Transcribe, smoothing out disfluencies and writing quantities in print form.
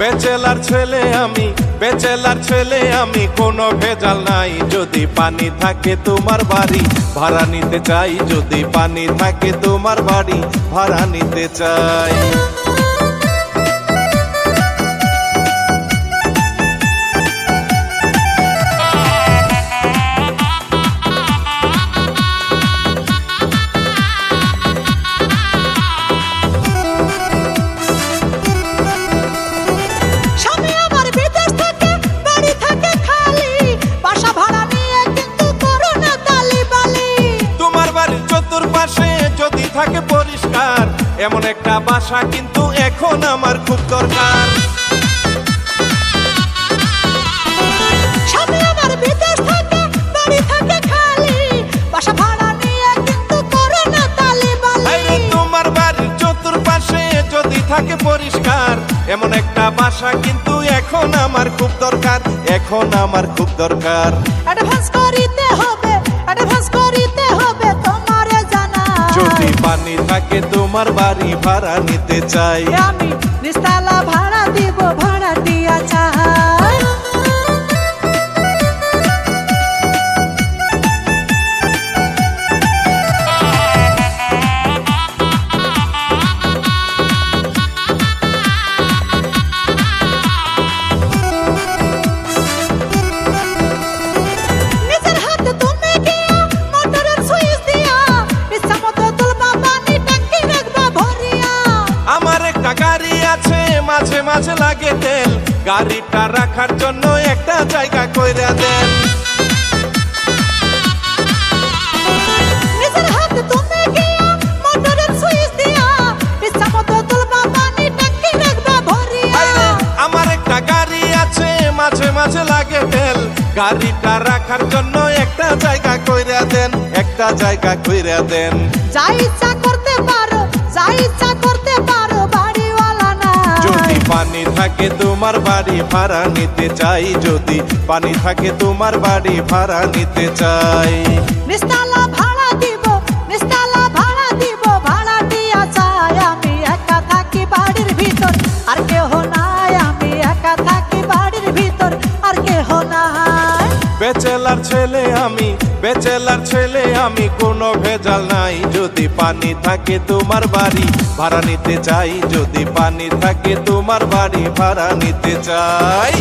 Bachelor ছেলে আমি কোনো ভেজাল নাই। যদি পানি থাকে তোমার বাড়ি ভাড়া নিতে চাই, যদি পানি থাকে তোমার বাড়ি ভাড়া নিতে চাই। চতুর্পাশে যদি থাকে পরিষ্কার এমন একটা বাসা কিন্তু এখন আমার খুব দরকার। স্বামী আমার বিদেশ থাকে, বাড়ি থাকে খালি, বাসা ভাড়া নিয়ে কিন্তু করো না তালিবালি। তোমার বাড়ির চতুর্পাশে যদি থাকে পরিষ্কার এমন একটা বাসা কিন্তু এখন আমার খুব দরকার, এখন আমার খুব দরকার। অ্যাডভান্স করিতে হবে, অ্যাডভান্স করিতে হবে তোমারে জানা। যদি পানি থাকে তোমার বাড়ি ভাড়া নিতে চাই, আমি নিস্তালা ভাড়া দিব, ভাড়া দিয়া চাই। মাঝে মাঝে লাগে তেল, গাড়িটা রাখার জন্য একটা জায়গা কইরা দেন। নিজের হাতে তুমি গিয়া মোটরের সুইচ দিয়া ইচ্ছামতো তুলবা পানি ট্যাঙ্কি রাখবা ভরিয়া। আমার একটা গাড়ি আছে মাঝে মাঝে লাগে তেল, গাড়িটা রাখার জন্য একটা জায়গা কইরা দেন, একটা জায়গা কইরা দেন। যা ইচ্ছা করতে পারো, যা ইচ্ছা করতে পারো, বাড়িওয়ালা না। যদি পানি থাকে তোমার বাড়ি ভাড়া নিতে চাই, যদি পানি থাকে তোমার বাড়ি ভাড়া নিতে চাই। নিস্তালা ভাড়া দিব, নিস্তালা ভাড়া দিব, ভাড়া দিয়া চাই। আমি একা থাকি বাড়ির ভিতর আর কেহ নাই, আমি একা থাকি বাড়ির ভিতর আর কেহ নাই। বেচেলার ছেলে আমি কোনো ভেজাল নাই। যদি পানি থাকে তোমার বাড়ি ভাড়া নিতে চাই, যদি পানি থাকে তোমার বাড়ি ভাড়া নিতে চাই।